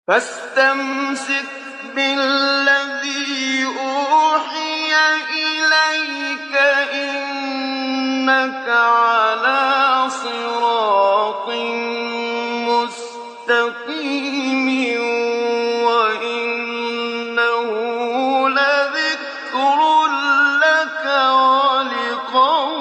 فاستمسك بالذي أوحي إليك إنك على صراط مستقيم وإنه لذكر لك ولقومك.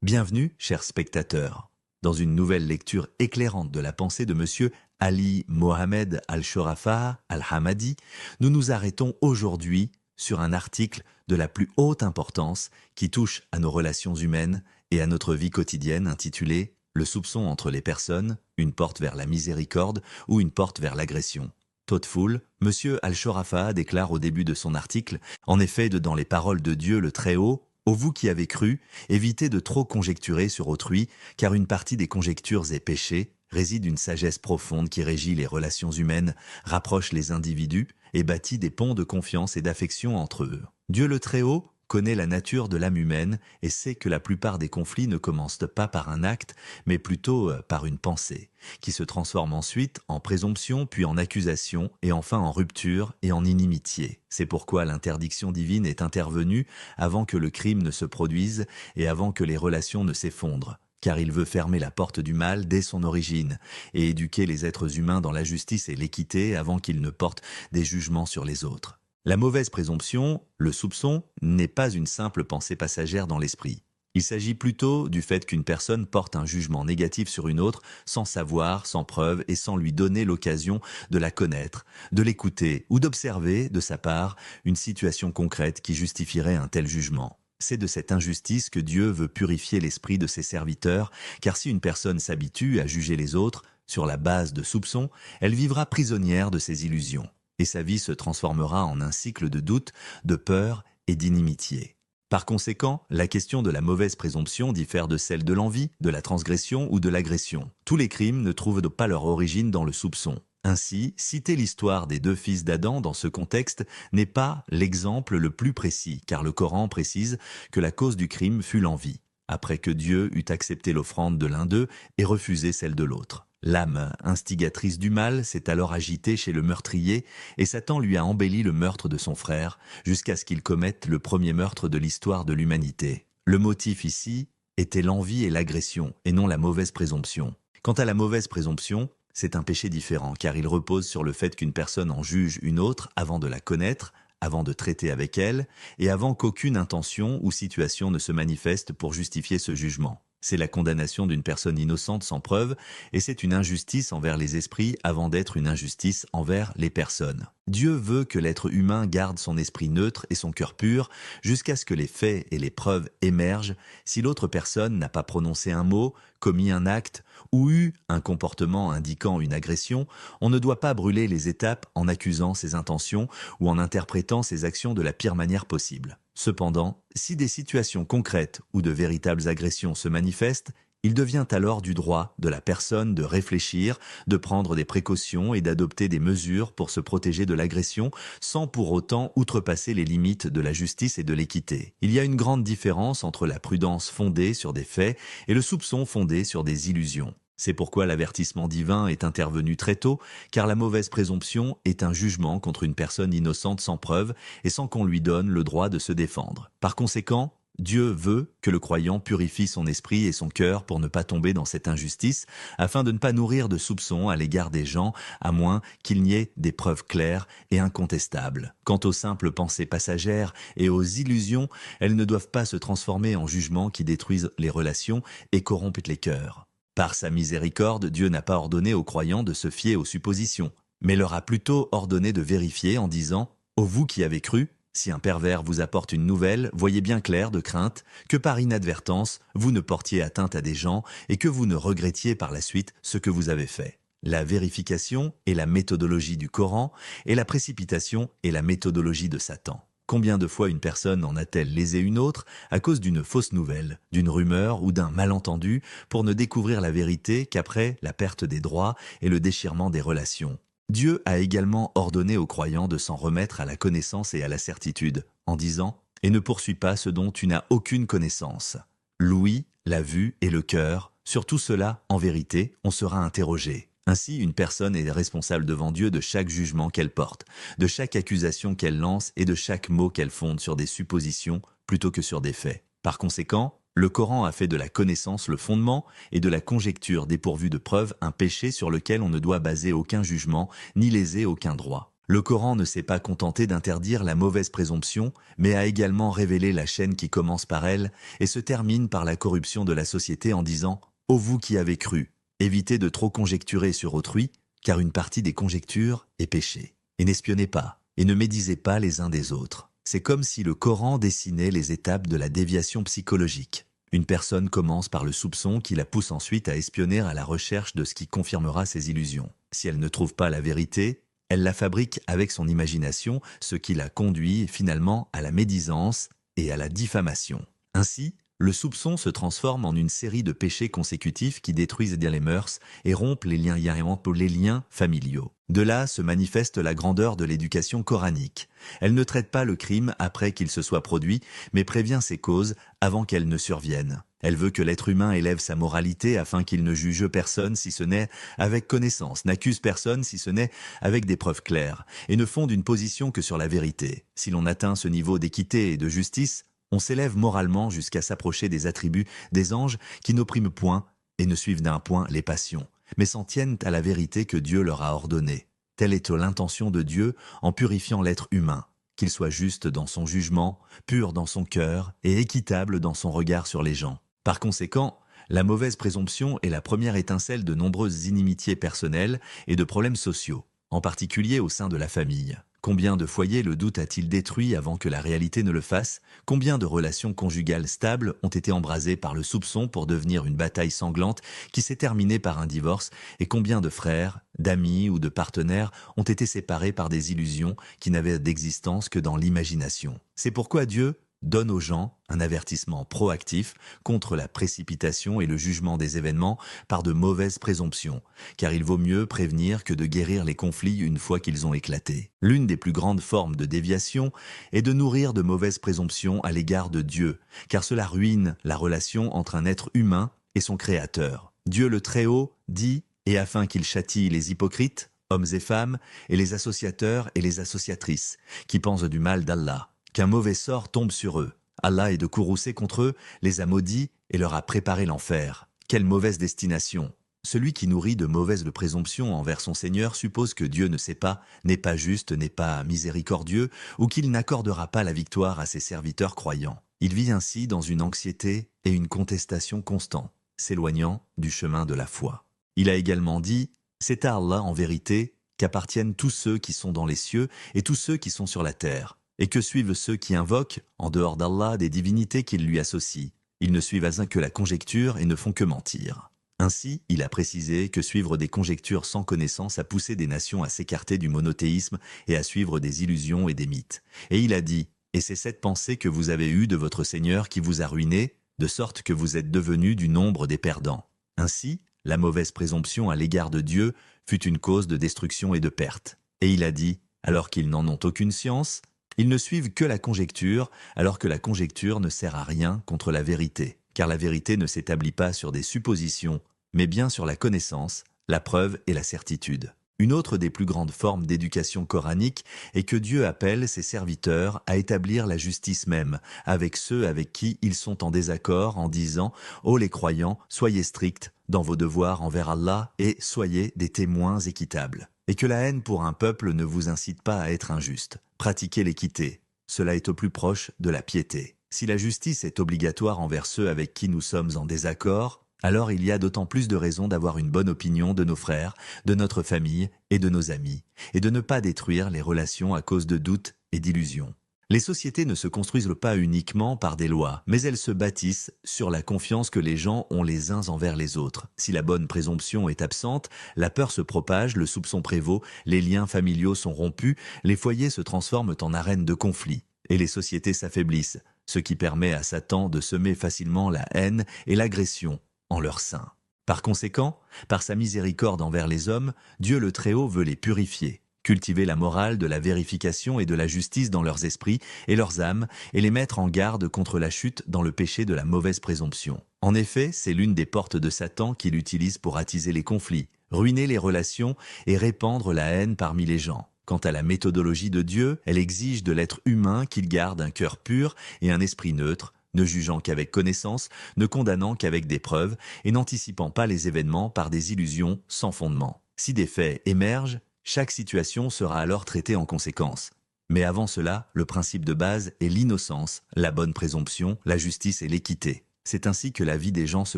Bienvenue, chers spectateurs, dans une nouvelle lecture éclairante de la pensée de Monsieur Ali Mohamed Al-Shorafa Al-Hamadi. Nous nous arrêtons aujourd'hui sur un article de la plus haute importance qui touche à nos relations humaines et à notre vie quotidienne intitulé « Le soupçon entre les personnes, une porte vers la miséricorde ou une porte vers l'agression ». Thoughtful, Monsieur Al-Shorafa déclare au début de son article, en effet, dans les paroles de Dieu le Très-Haut, « Ô vous qui avez cru, évitez de trop conjecturer sur autrui, car une partie des conjectures et péchés réside une sagesse profonde qui régit les relations humaines, rapproche les individus et bâtit des ponts de confiance et d'affection entre eux. Dieu le Très-Haut connaît la nature de l'âme humaine et sait que la plupart des conflits ne commencent pas par un acte, mais plutôt par une pensée, qui se transforme ensuite en présomption, puis en accusation, et enfin en rupture et en inimitié. C'est pourquoi l'interdiction divine est intervenue avant que le crime ne se produise et avant que les relations ne s'effondrent, car il veut fermer la porte du mal dès son origine et éduquer les êtres humains dans la justice et l'équité avant qu'ils ne portent des jugements sur les autres. La mauvaise présomption, le soupçon, n'est pas une simple pensée passagère dans l'esprit. Il s'agit plutôt du fait qu'une personne porte un jugement négatif sur une autre sans savoir, sans preuve et sans lui donner l'occasion de la connaître, de l'écouter ou d'observer de sa part une situation concrète qui justifierait un tel jugement. C'est de cette injustice que Dieu veut purifier l'esprit de ses serviteurs, car si une personne s'habitue à juger les autres sur la base de soupçons, elle vivra prisonnière de ses illusions. Et sa vie se transformera en un cycle de doute, de peur et d'inimitié. Par conséquent, la question de la mauvaise présomption diffère de celle de l'envie, de la transgression ou de l'agression. Tous les crimes ne trouvent pas leur origine dans le soupçon. Ainsi, citer l'histoire des deux fils d'Adam dans ce contexte n'est pas l'exemple le plus précis, car le Coran précise que la cause du crime fut l'envie, après que Dieu eut accepté l'offrande de l'un d'eux et refusé celle de l'autre. L'âme instigatrice du mal s'est alors agitée chez le meurtrier et Satan lui a embelli le meurtre de son frère jusqu'à ce qu'il commette le premier meurtre de l'histoire de l'humanité. Le motif ici était l'envie et l'agression et non la mauvaise présomption. Quant à la mauvaise présomption, c'est un péché différent car il repose sur le fait qu'une personne en juge une autre avant de la connaître, avant de traiter avec elle et avant qu'aucune intention ou situation ne se manifeste pour justifier ce jugement. C'est la condamnation d'une personne innocente sans preuve et c'est une injustice envers les esprits avant d'être une injustice envers les personnes. Dieu veut que l'être humain garde son esprit neutre et son cœur pur jusqu'à ce que les faits et les preuves émergent si l'autre personne n'a pas prononcé un mot, commis un acte ou eu un comportement indiquant une agression. On ne doit pas brûler les étapes en accusant ses intentions ou en interprétant ses actions de la pire manière possible. Cependant, si des situations concrètes ou de véritables agressions se manifestent, il devient alors du droit de la personne de réfléchir, de prendre des précautions et d'adopter des mesures pour se protéger de l'agression sans pour autant outrepasser les limites de la justice et de l'équité. Il y a une grande différence entre la prudence fondée sur des faits et le soupçon fondé sur des illusions. C'est pourquoi l'avertissement divin est intervenu très tôt, car la mauvaise présomption est un jugement contre une personne innocente sans preuve et sans qu'on lui donne le droit de se défendre. Par conséquent, Dieu veut que le croyant purifie son esprit et son cœur pour ne pas tomber dans cette injustice, afin de ne pas nourrir de soupçons à l'égard des gens, à moins qu'il n'y ait des preuves claires et incontestables. Quant aux simples pensées passagères et aux illusions, elles ne doivent pas se transformer en jugements qui détruisent les relations et corrompent les cœurs. Par sa miséricorde, Dieu n'a pas ordonné aux croyants de se fier aux suppositions, mais leur a plutôt ordonné de vérifier en disant « Ô vous qui avez cru, si un pervers vous apporte une nouvelle, voyez bien clair de crainte que par inadvertance, vous ne portiez atteinte à des gens et que vous ne regrettiez par la suite ce que vous avez fait. » La vérification est la méthodologie du Coran et la précipitation est la méthodologie de Satan. Combien de fois une personne en a-t-elle lésé une autre à cause d'une fausse nouvelle, d'une rumeur ou d'un malentendu pour ne découvrir la vérité qu'après la perte des droits et le déchirement des relations? Dieu a également ordonné aux croyants de s'en remettre à la connaissance et à la certitude, en disant « Et ne poursuis pas ce dont tu n'as aucune connaissance ». Louis, la vue et le cœur. Sur tout cela, en vérité, on sera interrogé. Ainsi, une personne est responsable devant Dieu de chaque jugement qu'elle porte, de chaque accusation qu'elle lance et de chaque mot qu'elle fonde sur des suppositions plutôt que sur des faits. Par conséquent, le Coran a fait de la connaissance le fondement et de la conjecture dépourvue de preuves un péché sur lequel on ne doit baser aucun jugement ni léser aucun droit. Le Coran ne s'est pas contenté d'interdire la mauvaise présomption, mais a également révélé la chaîne qui commence par elle et se termine par la corruption de la société en disant « Ô vous qui avez cru !» Évitez de trop conjecturer sur autrui, car une partie des conjectures est péché. Et n'espionnez pas, et ne médisez pas les uns des autres. C'est comme si le Coran dessinait les étapes de la déviation psychologique. Une personne commence par le soupçon qui la pousse ensuite à espionner à la recherche de ce qui confirmera ses illusions. Si elle ne trouve pas la vérité, elle la fabrique avec son imagination, ce qui la conduit finalement à la médisance et à la diffamation. Ainsi, le soupçon se transforme en une série de péchés consécutifs qui détruisent les mœurs et rompent les liens familiaux. De là se manifeste la grandeur de l'éducation coranique. Elle ne traite pas le crime après qu'il se soit produit, mais prévient ses causes avant qu'elles ne surviennent. Elle veut que l'être humain élève sa moralité afin qu'il ne juge personne si ce n'est avec connaissance, n'accuse personne si ce n'est avec des preuves claires, et ne fonde une position que sur la vérité. Si l'on atteint ce niveau d'équité et de justice, on s'élève moralement jusqu'à s'approcher des attributs des anges qui n'oppriment point et ne suivent d'un point les passions, mais s'en tiennent à la vérité que Dieu leur a ordonnée. Telle est l'intention de Dieu en purifiant l'être humain, qu'il soit juste dans son jugement, pur dans son cœur et équitable dans son regard sur les gens. Par conséquent, la mauvaise présomption est la première étincelle de nombreuses inimitiés personnelles et de problèmes sociaux, en particulier au sein de la famille. Combien de foyers le doute a-t-il détruit avant que la réalité ne le fasse? Combien de relations conjugales stables ont été embrasées par le soupçon pour devenir une bataille sanglante qui s'est terminée par un divorce? Et combien de frères, d'amis ou de partenaires ont été séparés par des illusions qui n'avaient d'existence que dans l'imagination? C'est pourquoi Dieu donne aux gens un avertissement proactif contre la précipitation et le jugement des événements par de mauvaises présomptions, car il vaut mieux prévenir que de guérir les conflits une fois qu'ils ont éclaté. L'une des plus grandes formes de déviation est de nourrir de mauvaises présomptions à l'égard de Dieu, car cela ruine la relation entre un être humain et son Créateur. Dieu le Très-Haut dit « Et afin qu'il châtie les hypocrites, hommes et femmes, et les associateurs et les associatrices, qui pensent du mal d'Allah, qu'un mauvais sort tombe sur eux. Allah est de courroucé contre eux, les a maudits et leur a préparé l'enfer. Quelle mauvaise destination! Celui qui nourrit de mauvaises présomptions envers son Seigneur suppose que Dieu ne sait pas, n'est pas juste, n'est pas miséricordieux, ou qu'il n'accordera pas la victoire à ses serviteurs croyants. Il vit ainsi dans une anxiété et une contestation constante, s'éloignant du chemin de la foi. Il a également dit « C'est à Allah en vérité qu'appartiennent tous ceux qui sont dans les cieux et tous ceux qui sont sur la terre. Et que suivent ceux qui invoquent, en dehors d'Allah, des divinités qu'ils lui associent. Ils ne suivent que la conjecture et ne font que mentir. » Ainsi, il a précisé que suivre des conjectures sans connaissance a poussé des nations à s'écarter du monothéisme et à suivre des illusions et des mythes. Et il a dit « Et c'est cette pensée que vous avez eue de votre Seigneur qui vous a ruiné, de sorte que vous êtes devenus du nombre des perdants. » Ainsi, la mauvaise présomption à l'égard de Dieu fut une cause de destruction et de perte. Et il a dit « Alors qu'ils n'en ont aucune science, ils ne suivent que la conjecture, alors que la conjecture ne sert à rien contre la vérité, car la vérité ne s'établit pas sur des suppositions, mais bien sur la connaissance, la preuve et la certitude. Une autre des plus grandes formes d'éducation coranique est que Dieu appelle ses serviteurs à établir la justice même, avec ceux avec qui ils sont en désaccord en disant « Ô les croyants, soyez stricts dans vos devoirs envers Allah et soyez des témoins équitables. » Et que la haine pour un peuple ne vous incite pas à être injuste. Pratiquez l'équité. Cela est au plus proche de la piété. Si la justice est obligatoire envers ceux avec qui nous sommes en désaccord, alors il y a d'autant plus de raisons d'avoir une bonne opinion de nos frères, de notre famille et de nos amis, et de ne pas détruire les relations à cause de doutes et d'illusions. Les sociétés ne se construisent pas uniquement par des lois, mais elles se bâtissent sur la confiance que les gens ont les uns envers les autres. Si la bonne présomption est absente, la peur se propage, le soupçon prévaut, les liens familiaux sont rompus, les foyers se transforment en arènes de conflit, et les sociétés s'affaiblissent, ce qui permet à Satan de semer facilement la haine et l'agression en leur sein. Par conséquent, par sa miséricorde envers les hommes, Dieu le Très-Haut veut les purifier. cultiver la morale de la vérification et de la justice dans leurs esprits et leurs âmes, et les mettre en garde contre la chute dans le péché de la mauvaise présomption. En effet, c'est l'une des portes de Satan qu'il utilise pour attiser les conflits, ruiner les relations et répandre la haine parmi les gens. Quant à la méthodologie de Dieu, elle exige de l'être humain qu'il garde un cœur pur et un esprit neutre, ne jugeant qu'avec connaissance, ne condamnant qu'avec des preuves et n'anticipant pas les événements par des illusions sans fondement. Si des faits émergent, chaque situation sera alors traitée en conséquence. Mais avant cela, le principe de base est l'innocence, la bonne présomption, la justice et l'équité. C'est ainsi que la vie des gens se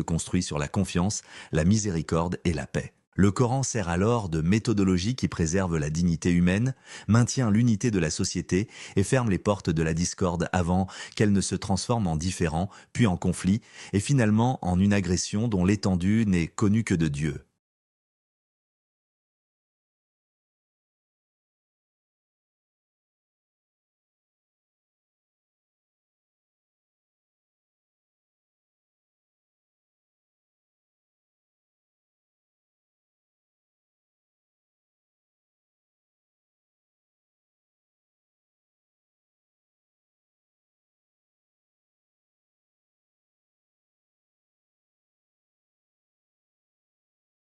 construit sur la confiance, la miséricorde et la paix. Le Coran sert alors de méthodologie qui préserve la dignité humaine, maintient l'unité de la société et ferme les portes de la discorde avant qu'elle ne se transforme en différend, puis en conflit, et finalement en une agression dont l'étendue n'est connue que de Dieu.